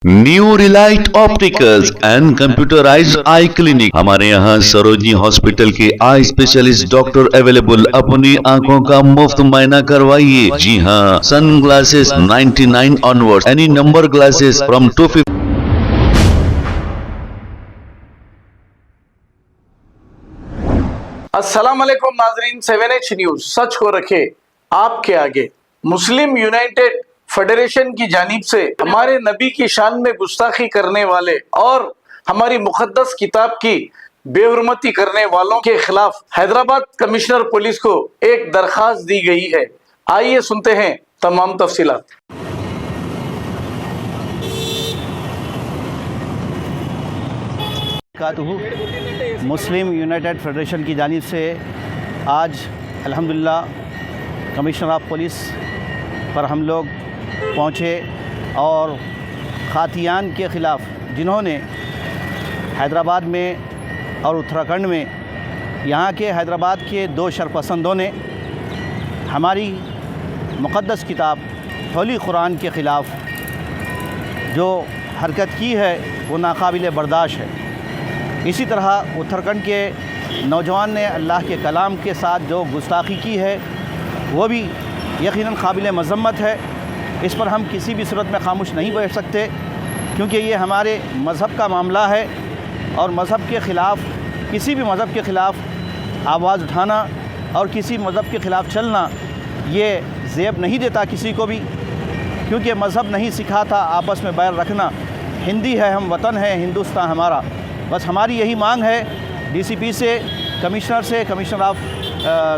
New Relight opticals and computerised I clinic. हमारे यहाँ Sarojini hospital के आई स्पेशलिस्ट डॉक्टर अवेलेबल। अपनी आंखों का मुफ्त मुआयना करवाइए। जी हाँ, sunglasses 99 onward, any number glasses from 250। अस्सलाम वालेकुम नाजरीन, 7H न्यूज सच को रखे आपके आगे। मुस्लिम यूनाइटेड फेडरेशन की जानिब से हमारे नबी की शान में गुस्ताखी करने वाले और हमारी मुकद्दस किताब की बेहुरमती करने वालों के खिलाफ हैदराबाद कमिश्नर पुलिस को एक दरखास्त दी गई है। आइए सुनते हैं तमाम तफसीलात। मुस्लिम यूनाइटेड फेडरेशन की जानिब से आज अल्हम्दुलिल्लाह कमिश्नर ऑफ पुलिस पर हम लोग पहुँचे और खातियान के ख़िलाफ़ जिन्होंने हैदराबाद में और उत्तराखंड में यहाँ के हैदराबाद के दो शरपसंदों ने हमारी मुक़द्दस किताब होली कुरान के ख़िलाफ़ जो हरकत की है वो नाकाबिल बर्दाश्त है। इसी तरह उत्तराखंड के नौजवान ने अल्लाह के कलाम के साथ जो गुस्ताखी की है वो भी यकीनन काबिल मज़म्मत है। इस पर हम किसी भी सूरत में खामोश नहीं बैठ सकते, क्योंकि ये हमारे मज़हब का मामला है और मज़हब के ख़िलाफ़, किसी भी मज़हब के ख़िलाफ़ आवाज़ उठाना और किसी मज़हब के ख़िलाफ़ चलना ये ज़ेब नहीं देता किसी को भी, क्योंकि मज़हब नहीं सिखाता आपस में बैर रखना। हिंदी है हम, वतन है हिंदुस्तान हमारा। बस हमारी यही मांग है डीसीपी से, कमिश्नर से, कमिश्नर ऑफ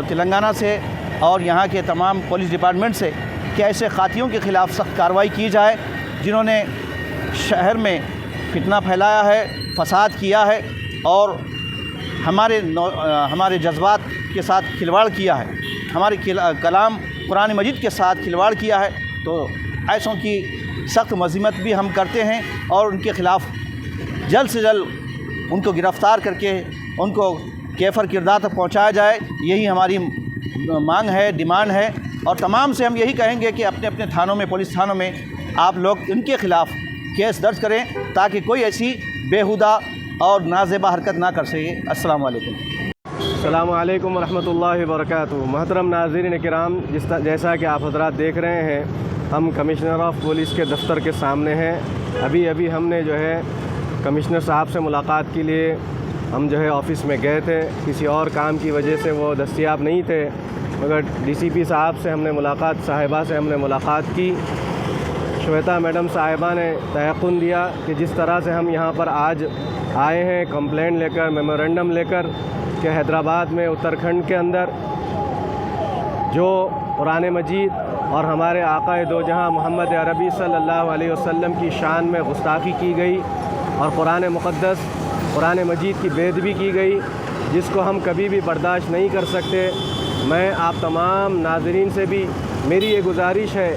तेलंगाना से और यहाँ के तमाम पुलिस डिपार्टमेंट से कि ऐसे खातियों के ख़िलाफ़ सख्त कार्रवाई की जाए जिन्होंने शहर में फितना फैलाया है, फसाद किया है और हमारे जज्बात के साथ खिलवाड़ किया है, हमारे कलाम कुरान मजीद के साथ खिलवाड़ किया है। तो ऐसों की सख्त मज़म्मत भी हम करते हैं और उनके ख़िलाफ़ जल्द से जल्द उनको गिरफ़्तार करके उनको कैफर किरदार तक पहुँचाया जाए। यही हमारी मांग है, डिमांड है। और तमाम से हम यही कहेंगे कि अपने अपने थानों में, पुलिस थानों में आप लोग इनके ख़िलाफ़ केस दर्ज करें ताकि कोई ऐसी बेहुदा और नाज़ेबा हरकत ना कर सके। अस्सलाम वालेकुम। अस्सलामु अलैकुम वरहमतुल्लाहि वबरकातुहू। मोहतरम नाज़रीन किराम, जैसा कि आप हज़रात देख रहे हैं, हम कमिश्नर ऑफ पुलिस के दफ्तर के सामने हैं। अभी हमने जो है कमिश्नर साहब से मुलाकात के लिए हम जो है ऑफ़िस में गए थे। किसी और काम की वजह से वो दस्तयाब नहीं थे, मगर डीसीपी साहब से हमने मुलाकात, साहिबा से हमने मुलाकात की। श्वेता मैडम साहिबा ने तयक़ुन दिया कि जिस तरह से हम यहाँ पर आज आए हैं कंप्लेंट लेकर, मेमोरेंडम लेकर कि हैदराबाद में, उत्तराखंड के अंदर जो कुरान मजीद और हमारे आक़ाए दो जहाँ मोहम्मद अरबी सल्लल्लाहु अलैहि वसल्लम की शान में गुस्ताखी की गई और कुरान मुक़द्दस, कुरान मजीद की बेअदबी की गई, जिसको हम कभी भी बर्दाश्त नहीं कर सकते। मैं आप तमाम नाज़रीन से भी मेरी ये गुजारिश है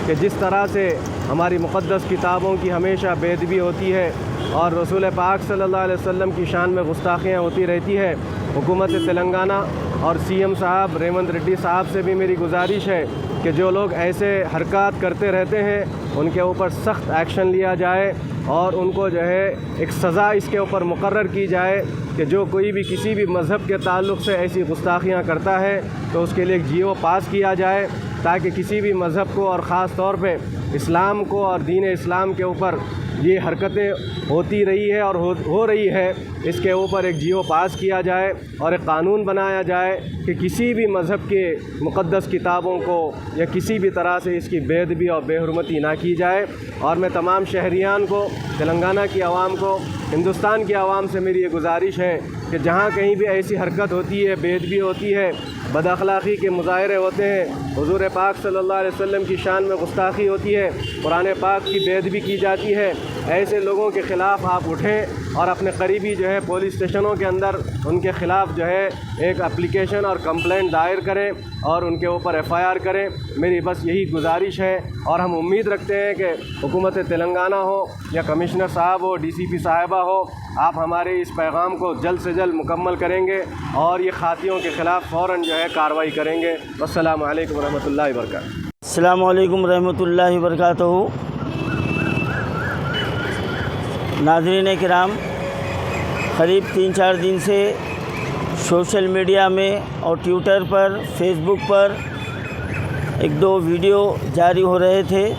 कि जिस तरह से हमारी मुक़द्दस किताबों की हमेशा बेअदबी होती है और रसूल पाक सल्लल्लाहु अलैहि वसल्लम की शान में गुस्ताखियाँ होती रहती है, हुकूमत तेलंगाना और सीएम साहब रेवंत रेड्डी साहब से भी मेरी गुजारिश है कि जो लोग ऐसे हरकत करते रहते हैं उनके ऊपर सख्त एक्शन लिया जाए और उनको जो है एक सज़ा इसके ऊपर मुकर्रर की जाए कि जो कोई भी किसी भी मज़हब के ताल्लुक़ से ऐसी गुस्ताखियाँ करता है तो उसके लिए एक जीओ पास किया जाए, ताकि किसी भी मज़हब को और ख़ास तौर पे इस्लाम को और दीन इस्लाम के ऊपर ये हरकतें होती रही है और हो रही है, इसके ऊपर एक जीओ पास किया जाए और एक कानून बनाया जाए कि किसी भी मज़हब के मुक़द्दस किताबों को या किसी भी तरह से इसकी बेअदबी और बेहुरमती ना की जाए। और मैं तमाम शहरियान को, तेलंगाना की आवाम को, हिंदुस्तान की आवाम से मेरी ये गुजारिश है कि जहाँ कहीं भी ऐसी हरकत होती है, बेअदबी होती है, बदअखलाक़ी के मुज़ाहरे होते हैं, हुज़ूर पाक सल्लल्लाहु अलैहि वसल्लम की शान में गुस्ताखी होती है, कुरान पाक की बेअदबी की जाती है, ऐसे लोगों के ख़िलाफ़ आप उठें और अपने करीबी जो है पुलिस स्टेशनों के अंदर उनके ख़िलाफ़ जो है एक एप्लीकेशन और कंप्लेंट दायर करें और उनके ऊपर एफआईआर करें। मेरी बस यही गुजारिश है और हम उम्मीद रखते हैं कि हुकूमत तेलंगाना हो या कमिश्नर साहब हो, डीसीपी साहिबा हो, आप हमारे इस पैगाम को जल्द से जल्द मुकम्मल करेंगे और ये खातियों के ख़िलाफ़ फ़ौरन जो है कार्रवाई करेंगे। अस्सलामु अलैकुम रहमतुल्लाहि व बरकातहू। अस्सलामु अलैकुम रहमतुल्लाहि व बरकातहू। नाज़रीन किराम, क़रीब 3-4 दिन से सोशल मीडिया में और ट्विटर पर, फेसबुक पर 1-2 वीडियो जारी हो रहे थे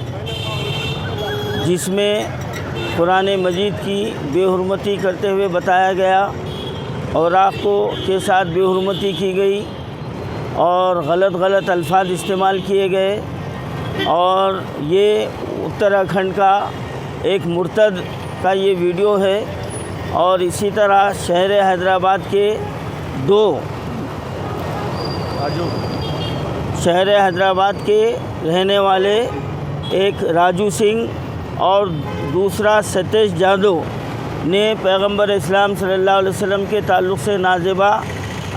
जिसमें कुरान मजीद की बेहुरमती करते हुए बताया गया और आँखों के साथ बेहुरमती की गई और गलत अल्फाज इस्तेमाल किए गए। और ये उत्तराखंड का एक मुर्तद का ये वीडियो है। और इसी तरह शहर हैदराबाद के 2 शहर हैदराबाद के रहने वाले, एक राजू सिंह और दूसरा सतीश जादव ने पैगंबर इस्लाम सल्लल्लाहु अलैहि वसल्लम के ताल्लुक़ से नाज़ेबा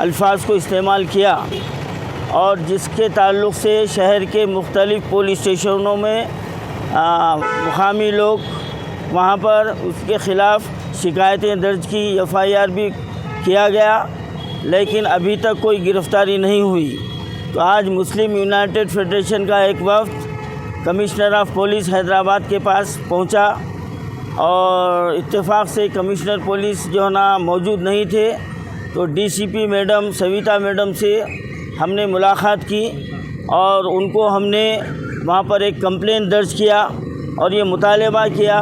अल्फाज को इस्तेमाल किया और जिसके ताल्लुक़ से शहर के मुख्तलिफ़ पुलिस स्टेशनों में मुकामी लोग वहाँ पर उसके ख़िलाफ़ शिकायतें दर्ज की, FIR भी किया गया, लेकिन अभी तक कोई गिरफ़्तारी नहीं हुई। तो आज मुस्लिम यूनाइटेड फेडरेशन का एक वफ़द कमिश्नर ऑफ पुलिस हैदराबाद के पास पहुंचा और इत्तेफाक से कमिश्नर पुलिस जो है ना मौजूद नहीं थे, तो DCP मैडम सविता मैडम से हमने मुलाकात की और उनको हमने वहाँ पर एक कंप्लेंट दर्ज किया और ये मुतालबा किया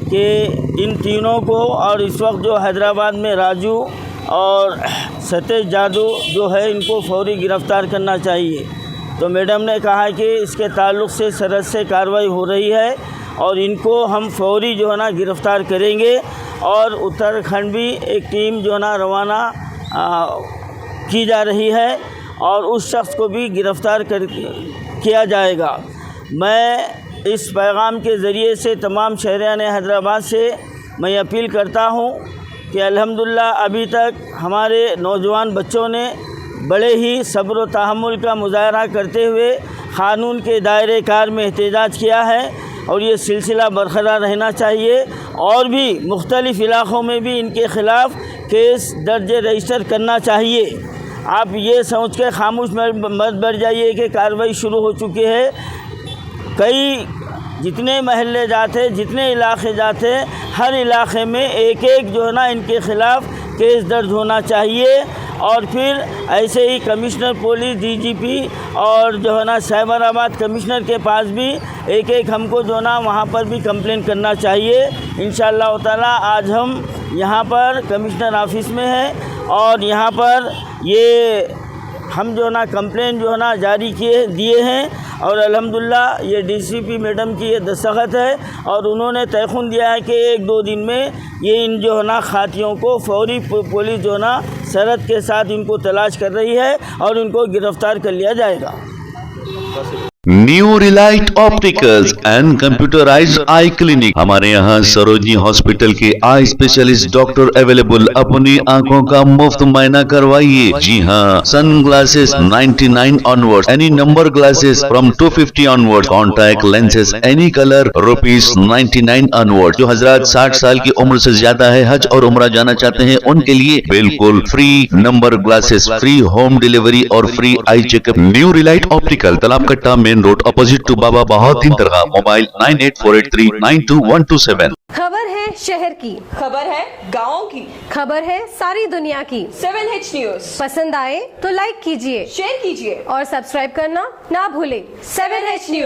कि इन तीनों को, और इस वक्त जो हैदराबाद में राजू और सतीश जादव जो है, इनको फौरी गिरफ़्तार करना चाहिए। तो मैडम ने कहा कि इसके ताल्लुक़ से सरहद से कार्रवाई हो रही है और इनको हम फौरी जो है ना गिरफ़्तार करेंगे और उत्तराखंड भी एक टीम जो है ना रवाना की जा रही है और उस शख्स को भी गिरफ़्तार किया जाएगा। मैं इस पैगाम के ज़रिए से तमाम शहरियान हैदराबाद से मैं अपील करता हूँ कि अल्हम्दुलिल्लाह अभी तक हमारे नौजवान बच्चों ने बड़े ही सब्र व तहम्मुल का मुज़ाहरा करते हुए क़ानून के दायरे कार में एहतजाज किया है और ये सिलसिला बरकरार रहना चाहिए और भी मुख्तलिफ़ इलाक़ों में भी इनके ख़िलाफ़ केस दर्ज रजिस्टर करना चाहिए। आप ये सोच के खामोश मत बैठ जाइए कि कार्रवाई शुरू हो चुकी है। कई जितने महल्ले जाते, जितने इलाके जाते, हर इलाके में एक जो है ना इनके ख़िलाफ़ केस दर्ज होना चाहिए और फिर ऐसे ही कमिश्नर पुलिस, DGP और जो है ना साइबराबाद कमिश्नर के पास भी एक हमको जो है ना वहाँ पर भी कंप्लेंट करना चाहिए। इंशाअल्लाह ताला आज हम यहाँ पर कमिश्नर ऑफिस में हैं और यहाँ पर ये हम जो है ना कंप्लेंट जो है ना जारी दिए हैं और अल्हम्दुलिल्लाह ये DCP मैडम की ये दस्तखत है और उन्होंने तयख़ुन दिया है कि 1-2 दिन में ये इन जो है ना खातियों को फौरी पुलिस जो है ना सरहद के साथ इनको तलाश कर रही है और इनको गिरफ़्तार कर लिया जाएगा। New Relight opticals and computerised I clinic. हमारे यहाँ सरोजनी हॉस्पिटल के आई स्पेशलिस्ट डॉक्टर अवेलेबल। अपनी आंखों का मुफ्त मायना करवाइए। जी हाँ, sunglasses 99 onward, any number glasses from 250 onward, contact lenses any colour ₹99 onward. जो हजरात 60 साल की उम्र से ज्यादा है, हज और उम्रा जाना चाहते हैं, उनके लिए बिल्कुल free number glasses, free home delivery और free eye checkup. New relight optical, Talab Katta, main road, opposite to Baba Bahauddin दरगाह। मोबाइल 9848392127। खबर है शहर की, खबर है गाँव की, खबर है सारी दुनिया की। 7H न्यूज़ पसंद आए तो लाइक कीजिए, शेयर कीजिए और सब्सक्राइब करना ना भूले। 7H news.